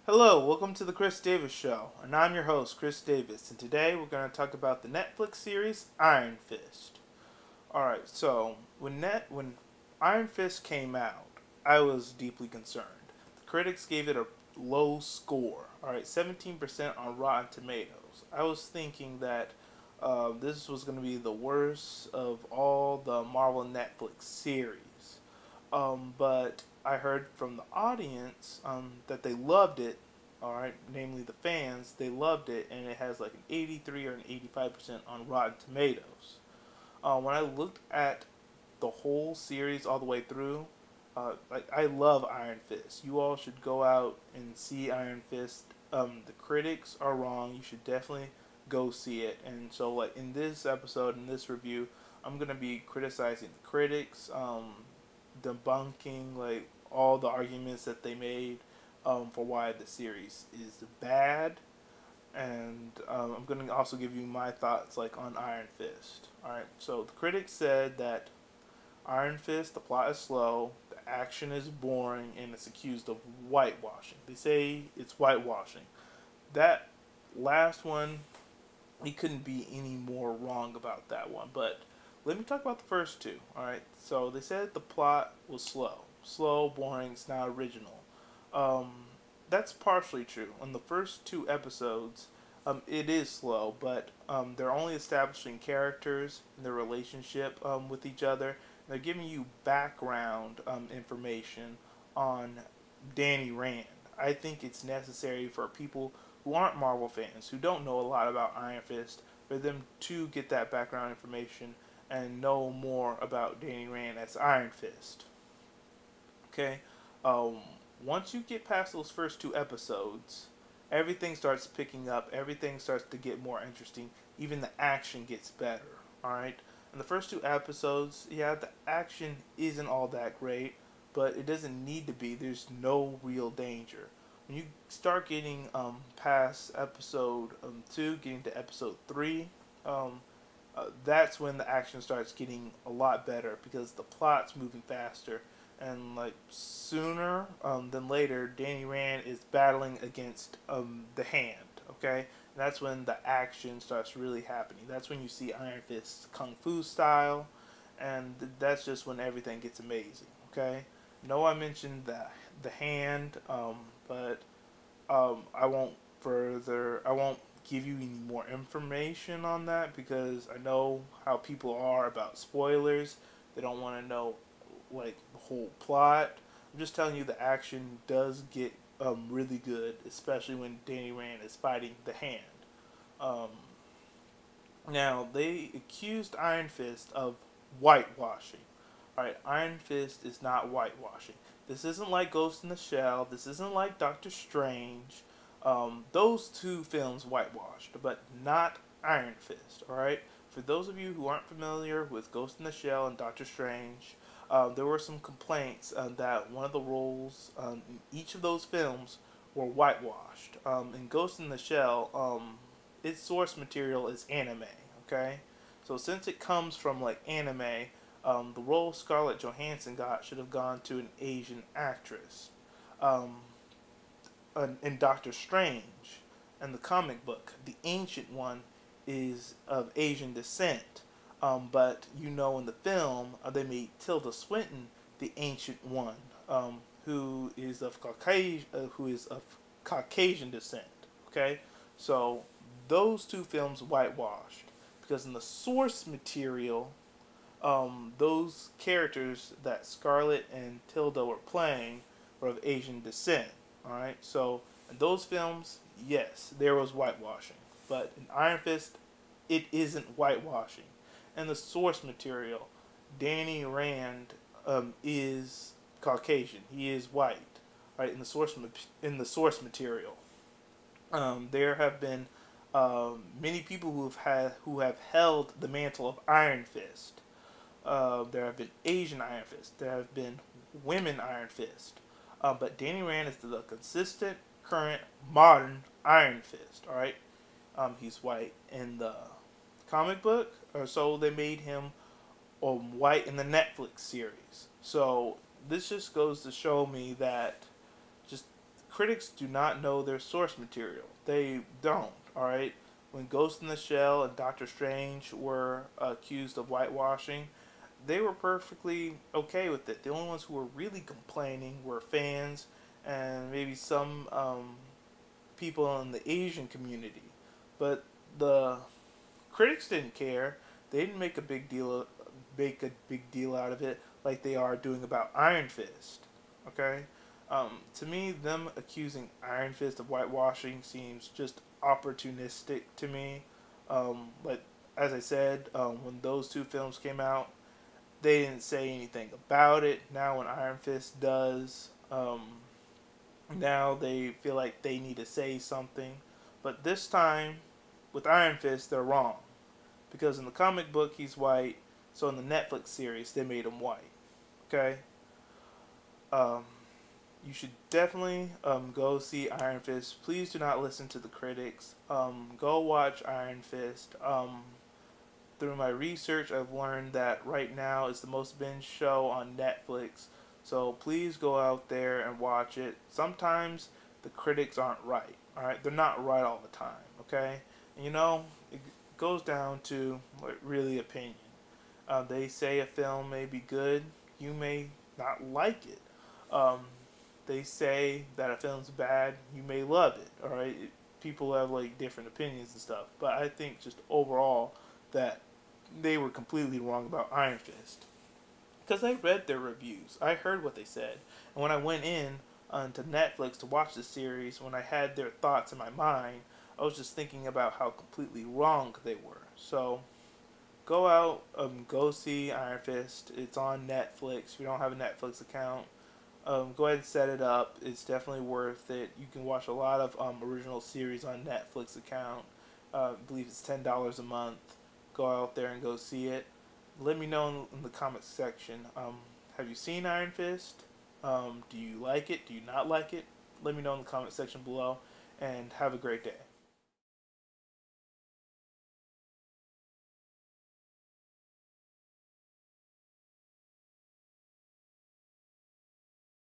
Hello, welcome to the Chris Davis Show, and I'm your host, Chris Davis, and today we're going to talk about the Netflix series Iron Fist. Alright, so when Iron Fist came out, I was deeply concerned. The critics gave it a low score, alright, 17% on Rotten Tomatoes. I was thinking that this was going to be the worst of all the Marvel Netflix series. But I heard from the audience that they loved it. All right, namely the fans, they loved it, and it has like an 83 or an 85% on Rotten Tomatoes. When I looked at the whole series all the way through, like I love Iron Fist. You all should go out and see Iron Fist. The critics are wrong. You should definitely go see it. And so, like in this episode, in this review, I'm gonna be criticizing the critics, debunking like all the arguments that they made for why the series is bad, and I'm going to also give you my thoughts like on Iron Fist. All right, so the critics said that Iron Fist, the plot is slow, the action is boring, and it's accused of whitewashing. They say it's whitewashing. That last one, he couldn't be any more wrong about that one. But let me talk about the first two. All right, so they said the plot was slow, boring. It's not original. Um, that's partially true. On the first two episodes, it is slow, but they're only establishing characters and their relationship with each other. They're giving you background information on Danny Rand. I think it's necessary for people who aren't Marvel fans, who don't know a lot about Iron Fist, for them to get that background information and know more about Danny Rand as Iron Fist. Okay, um, once you get past those first two episodes, everything starts picking up. Everything starts to get more interesting. Even the action gets better. All right. In the first two episodes, yeah, the action isn't all that great, but it doesn't need to be. There's no real danger. When you start getting past episode 2, getting to episode 3, that's when the action starts getting a lot better because the plot's moving faster, and like sooner than later, Danny Rand is battling against the Hand. Okay, and that's when the action starts really happening. That's when you see Iron Fist kung fu style, and that's just when everything gets amazing. Okay, no, I mentioned the Hand, but I won't further. I won't give you any more information on that because I know how people are about spoilers. They don't want to know like the whole plot. I'm just telling you the action does get really good, especially when Danny Rand is fighting the Hand. Um, Now they accused Iron Fist of whitewashing. Alright, Iron Fist is not whitewashing. This isn't like Ghost in the Shell. This isn't like Doctor Strange. Those two films whitewashed, but not Iron Fist. Alright? For those of you who aren't familiar with Ghost in the Shell and Doctor Strange, there were some complaints that one of the roles in each of those films were whitewashed. In Ghost in the Shell, its source material is anime. Okay? So since it comes from like anime, the role Scarlett Johansson got should have gone to an Asian actress. Um, in Doctor Strange, and the comic book, the Ancient One is of Asian descent. But you know, in the film, they made Tilda Swinton the Ancient One, who is of Caucasian descent. Okay, so those two films whitewashed because in the source material, those characters that Scarlett and Tilda were playing were of Asian descent. Alright, so in those films, yes, there was whitewashing. But in Iron Fist, it isn't whitewashing. And the source material, Danny Rand is Caucasian. He is white. Right, in the source material. There have been many people who have held the mantle of Iron Fist. There have been Asian Iron Fist. There have been women Iron Fist. But Danny Rand is the consistent, current, modern Iron Fist. All right, he's white in the comic book, or so they made him white in the Netflix series. So this just goes to show me that just critics do not know their source material. They don't. All right. When Ghost in the Shell and Dr.Strange were accused of whitewashing, they were perfectly okay with it. The only ones who were really complaining were fans and maybe some people in the Asian community. But the critics didn't care. They didn't make a big deal out of it like they are doing about Iron Fist. Okay, to me, them accusing Iron Fist of whitewashing seems just opportunistic to me. But as I said, when those two films came out, they didn't say anything about it. Now when Iron Fist does, now they feel like they need to say something. But this time, with Iron Fist, they're wrong. Because in the comic book, he's white. So in the Netflix series, they made him white. Okay? Um, you should definitely go see Iron Fist. Please do not listen to the critics. Go watch Iron Fist. Through my research, I've learned that right now it's the most binge show on Netflix. So please go out there and watch it. Sometimes the critics aren't right. Alright? They're not right all the time. Okay? And it goes down to really opinion. They say a film may be good. You may not like it. They say that a film's bad. You may love it. Alright? People have different opinions and stuff. But I think just overall that they were completely wrong about Iron Fist. Because I read their reviews. I heard what they said. And when I went in to Netflix to watch the series, when I had their thoughts in my mind, I was just thinking about how completely wrong they were. So, go out, go see Iron Fist. It's on Netflix. If you don't have a Netflix account, go ahead and set it up. It's definitely worth it. You can watch a lot of original series on Netflix account. I believe it's $10 a month. Go out there and go see it. Let me know in the comments section. Have you seen Iron Fist? Do you like it? Do you not like it? Let me know in the comment section below. And have a great day.